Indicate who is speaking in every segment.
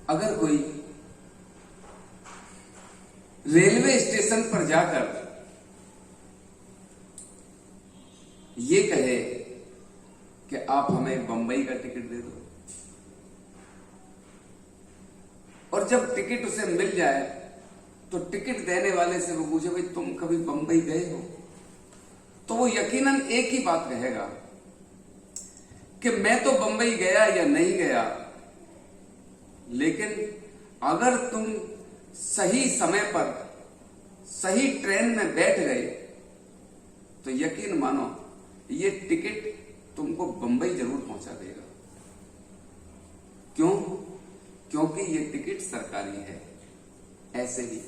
Speaker 1: अगर कोई railway station पर जाकर ये कहे कि आप हमें बंबई का टिकट दे दो, और जब टिकट उसे मिल जाए तो टिकट देने वाले से वो पूछे, भाई तुम कभी बंबई गए हो? तो वो यकीनन एक ही बात कहेगा कि मैं तो बंबई गया या नहीं गया, लेकिन अगर तुम सही समय पर सही ट्रेन में बैठ गए तो यकीन मानो ये टिकट तुमको बंबई जरूर पहुंचा देगा। क्यों? क्योंकि ये टिकट सरकारी है। ऐसे ही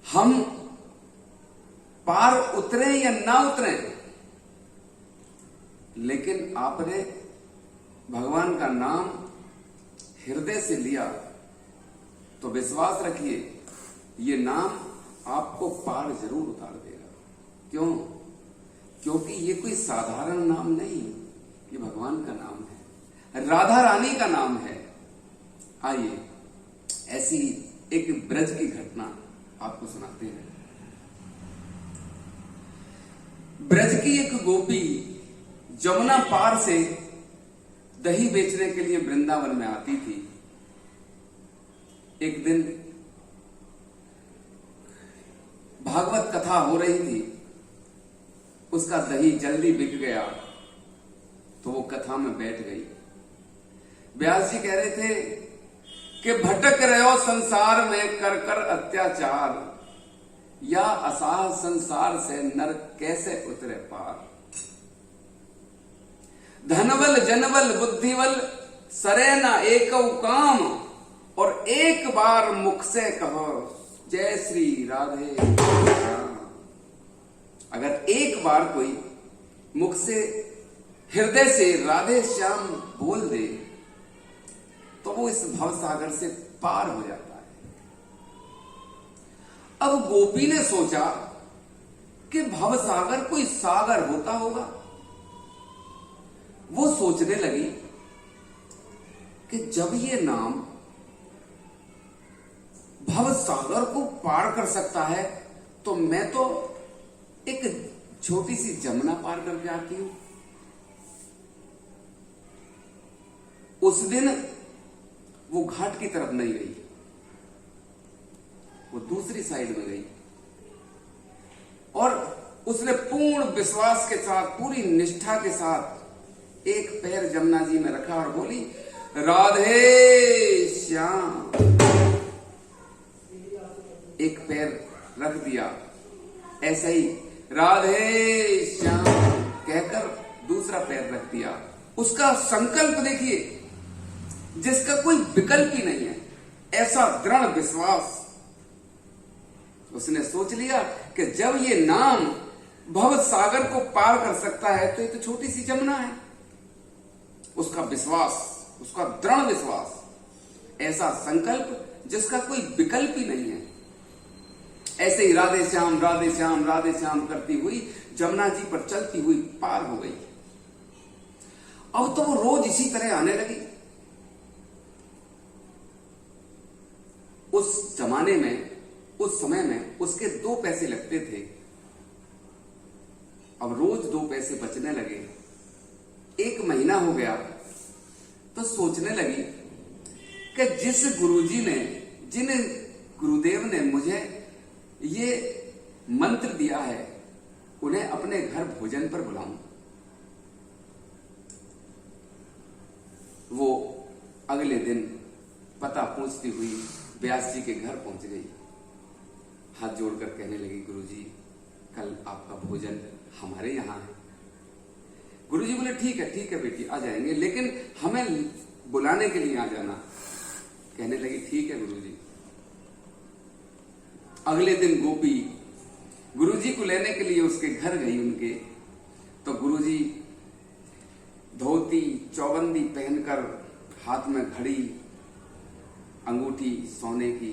Speaker 1: हम पार उतरे या ना उतरे, लेकिन आपने भगवान का नाम हृदय से लिया तो विश्वास रखिए ये नाम आपको पार जरूर उतार देगा। क्यों? क्योंकि ये कोई साधारण नाम नहीं, ये भगवान का नाम है, राधा रानी का नाम है। आइए ऐसी एक ब्रज की घटना आपको सुनाते हैं। ब्रज की एक गोपी जमुना पार से दही बेचने के लिए वृंदावन में आती थी। एक दिन भागवत कथा हो रही थी, उसका दही जल्दी बिक गया तो वो कथा में बैठ गई। व्यास जी कह रहे थे कि भटक रहे हो संसार में कर कर अत्याचार, या असाह संसार से नर कैसे उतरे पार। धनवल जनवल बुद्धिवल सरे न एक काम, और एक बार मुख से कहो जय श्री राधे श्याम। अगर एक बार कोई मुख से हृदय से राधे श्याम बोल दे तो वो इस भवसागर से पार हो जाता है। अब गोपी ने सोचा कि भवसागर कोई सागर होता होगा। वो सोचने लगी कि जब ये नाम भवसागर को पार कर सकता है तो मैं तो एक छोटी सी जमुना पार करके आती हूं। उस दिन वो घाट की तरफ नहीं गई, वो दूसरी साइड में गई और उसने पूर्ण विश्वास के साथ, पूरी निष्ठा के साथ एक पैर जमुना जी में रखा और बोली राधे श्याम। एक पैर रख दिया, ऐसे ही राधे श्याम कहकर दूसरा पैर रख दिया। उसका संकल्प देखिए, जिसका कोई विकल्प ही नहीं है, ऐसा दृढ़ विश्वास। उसने सोच लिया कि जब ये नाम भव सागर को पार कर सकता है तो ये तो छोटी सी जमुना है। उसका विश्वास, उसका दृढ़ विश्वास, ऐसा संकल्प जिसका कोई विकल्प ही नहीं है। ऐसे ही राधे श्याम राधे श्याम राधे श्याम करती हुई जमुना जी पर चलती हुई पार हो गई। अब तो वो रोज इसी तरह आने लगी। उस जमाने में, उस समय में उसके 2 पैसे लगते थे। अब रोज 2 पैसे बचने लगे। 1 महीना हो गया तो सोचने लगी कि जिस गुरुजी ने, जिन गुरुदेव ने मुझे ये मंत्र दिया है, उन्हें अपने घर भोजन पर बुलाऊं। वो अगले दिन पता पूछती हुई व्यास जी के घर पहुंच गई। हाथ जोड़कर कहने लगी, गुरुजी कल आपका भोजन हमारे यहां है। गुरुजी बोले ठीक है बेटी, आ जाएंगे, लेकिन हमें बुलाने के लिए आ जाना। कहने लगी ठीक है गुरुजी। अगले दिन गोपी गुरुजी को लेने के लिए उसके घर गई उनके, तो गुरुजी धोती चौबंदी पहनकर, हाथ में घड़ी, अंगूठी सोने की,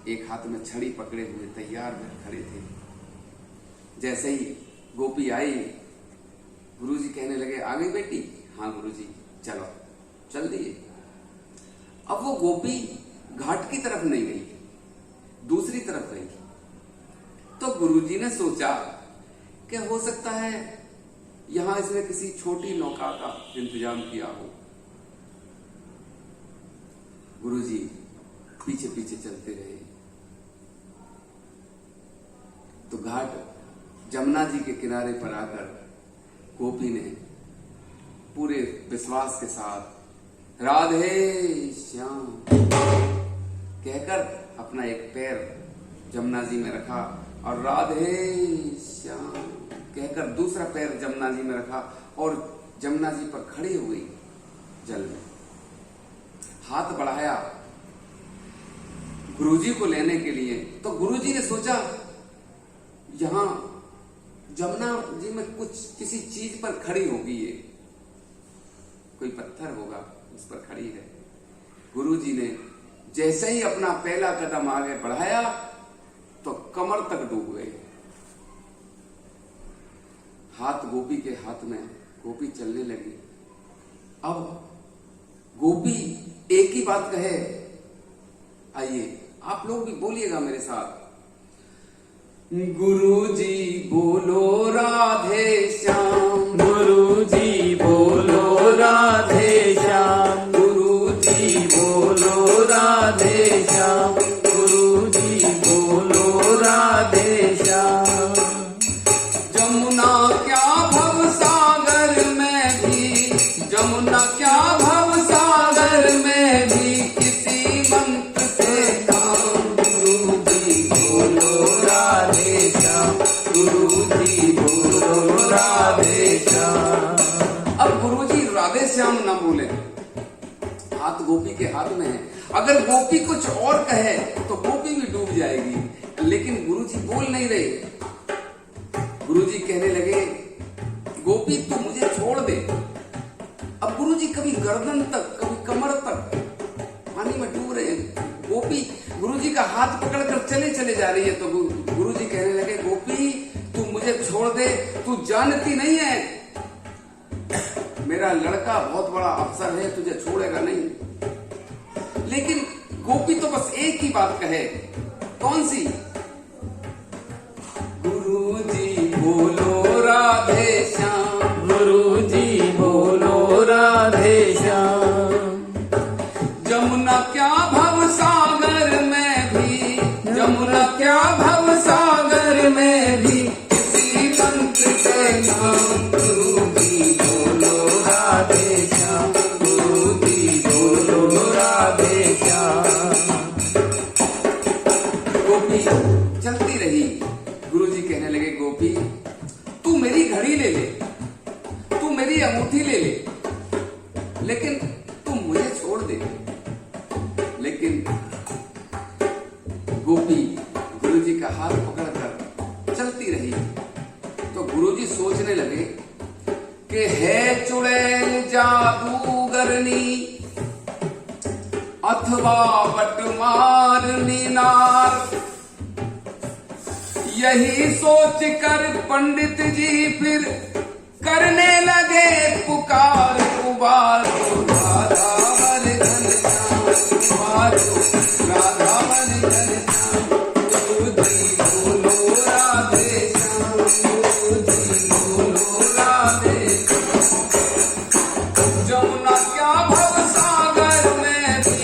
Speaker 1: एक हाथ में छड़ी पकड़े हुए तैयार खड़े थे। जैसे ही गोपी आई, गुरुजी कहने लगे आ गई बेटी? हाँ गुरुजी, चलो। चल दिए। अब वो गोपी घाट की तरफ नहीं गई, दूसरी तरफ गई। तो गुरुजी ने सोचा कि हो सकता है यहां इसने किसी छोटी नौका का इंतजाम किया हो। गुरुजी पीछे पीछे चलते रहे। तो घाट जमुना जी के किनारे पर आकर गोपी ने पूरे विश्वास के साथ राधे श्याम कहकर अपना एक पैर जमुना जी में रखा और राधे श्याम कहकर दूसरा पैर जमुना जी में रखा और जमुना जी पर खड़ी हुई जल में हाथ बढ़ाया गुरुजी को लेने के लिए। तो गुरुजी ने सोचा यहां जमुना जी में कुछ किसी चीज पर खड़ी होगी, ये कोई पत्थर होगा उस पर खड़ी है। गुरुजी ने जैसे ही अपना पहला कदम आगे बढ़ाया तो कमर तक डूब गए। हाथ गोपी के हाथ में, गोपी चलने लगी। अब गोपी एक ही बात कहे, आइए आप लोग भी बोलिएगा मेरे साथ, गुरुजी बोलो राधे श्याम,
Speaker 2: गुरुजी बोलो राधे श्याम, गुरुजी बोलो राधे श्याम, गुरुजी बोलो राधे श्याम।
Speaker 1: जमुना क्या भव सागर में भी, जमुना क्या भव सागर में भी किसी मंत्र से काम,
Speaker 2: गुरुजी बोलो राधे श्याम, गुरुजी बोलो राधे श्याम।
Speaker 1: अब गुरुजी राधे श्याम ना बोले, हाथ गोपी के हाथ में है। अगर गोपी कुछ और कहे तो गोपी भी डूब जाएगी, लेकिन गुरुजी बोल नहीं रहे। गुरुजी कहने लगे गोपी तू मुझे छोड़ दे। अब गुरुजी कभी गर्दन तक कभी कमर तक पानी में डूब रहे हैं। गोपी गुरुजी का हाथ पकड़कर चले जा रही है। तो गुरुजी कहने लगे गोपी तू मुझे छोड़ दे, तू जानती नहीं है मेरा लड़का बहुत बड़ा अफसर है, तुझे छोड़ेगा नहीं। लेकिन गोपी तो बस एक ही बात कहे, कौन सी, गुरुजी बोलो राधे श्याम,
Speaker 2: गुरुजी बोलो राधे श्याम।
Speaker 1: जमुना क्या भव सागर में भी, जमुना क्या भव सागर में भी किसी मंत्र से काम,
Speaker 2: गुरुजी बोलो राधे श्याम, गुरुजी बोलो राधे श्याम।
Speaker 1: गोपी चलती रही। गुरुजी कहने लगे गोपी तू मेरी घड़ी ले ले, तू मेरी अंगूठी ले ले, लेकिन तू मुझे छोड़ दे। लेकिन गोपी गुरुजी का हाथ पकड़कर चलती रही। तो गुरुजी सोचने लगे कि है चुड़ैल जादूगरनी अथवा बटमारनी नार। यही सोच कर पंडित जी फिर करने लगे पुकार, उबारो राधावर घनश्याम, उबारो राधावर घनश्याम, गुरुजी बोलो राधे श्याम, गुरुजी बोलो राधे श्याम। जमुना क्या भव सागर में भी,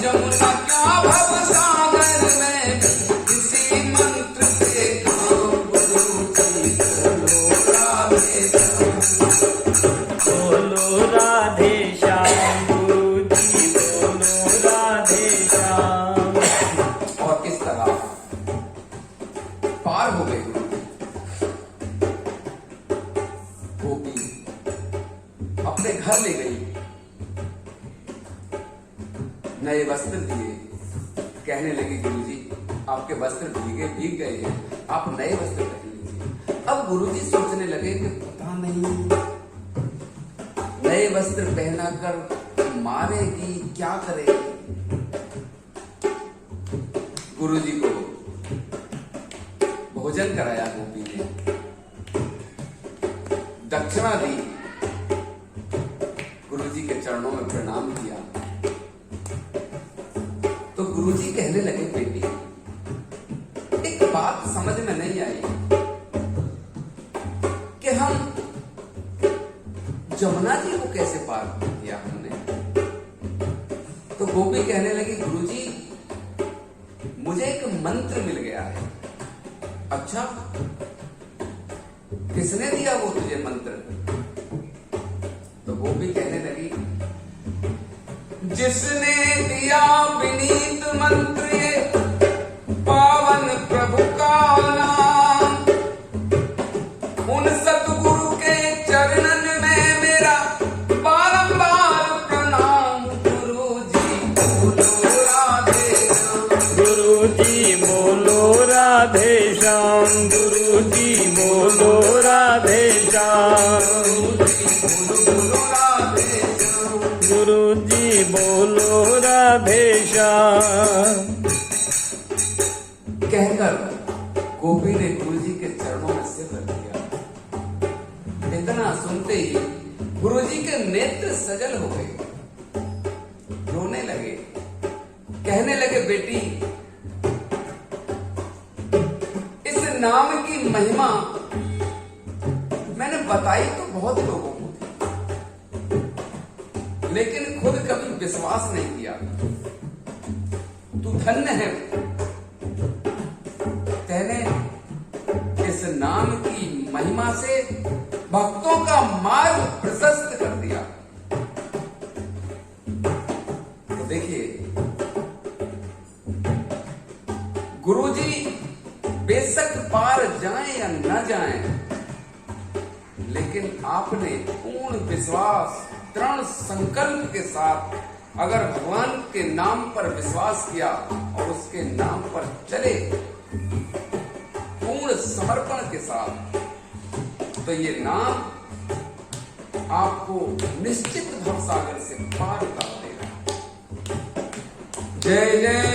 Speaker 1: जमुना क्या भव सागर में भी किसी मंत्र से काम, गुरुजी बोलो राधे श्याम,
Speaker 2: बोलो राधे श्याम, गुरुजी बोलो राधे श्याम।
Speaker 1: और किस तरह पार हो गए गुरुजी। गोपी अपने घर ले गई, नए वस्त्र दिए, कहने लगी गुरुजी आपके वस्त्र भीग गए हैं, आप नए वस्त्र पहन लीजिए। अब गुरुजी सोचने लगे कि पता नहीं नए वस्त्र पहनाकर मारेगी क्या करेगी। गुरुजी को भोजन कराया गोपी ने, दक्षिणा दी गुरुजी के चरणों चरणों में प्रणाम किया तो गुरुजी कहने लगे, बेटी एक बात समझ में नहीं आई कि हम जमुना जी को कैसे पार किया हमने। तो गोपी कहने लगी, गुरुजी मुझे एक मंत्र मिल गया है। अच्छा, किसने दिया वो तुझे मंत्र? तो गोपी कहने लगी, जिसने दिया विनीत मंत्र ये पावन प्रभु का नाम, उन सतगुरु के चरणन में मेरा बारंबार प्रणाम। गुरुजी बोलो राधे श्याम,
Speaker 2: गुरुजी बोलो राधे श्याम, गुरुजी बोलो राधे श्याम, गुरुजी बोलो राधे श्याम।
Speaker 1: कहकर गोपी ने गुरुजी के चरणों में सिर रख दिया। इतना सुनते ही गुरुजी के नेत्र सजल हो गए, रोने लगे, कहने लगे, बेटी इस नाम की महिमा मैंने बताई तो बहुत लोगों को थी, लेकिन खुद कभी विश्वास नहीं किया। तू धन्य है, तेने इस नाम की महिमा से भक्तों का मार्ग प्रशस्त कर दिया। तो देखिए, गुरुजी बेशक पार जाएं या न जाएं, लेकिन आपने पूर्ण विश्वास, दृढ़ संकल्प के साथ अगर भगवान के नाम पर विश्वास किया और उसके नाम पर चले पूर्ण समर्पण के साथ, तो ये नाम आपको निश्चित भवसागर से पार उतार देगा। जय जय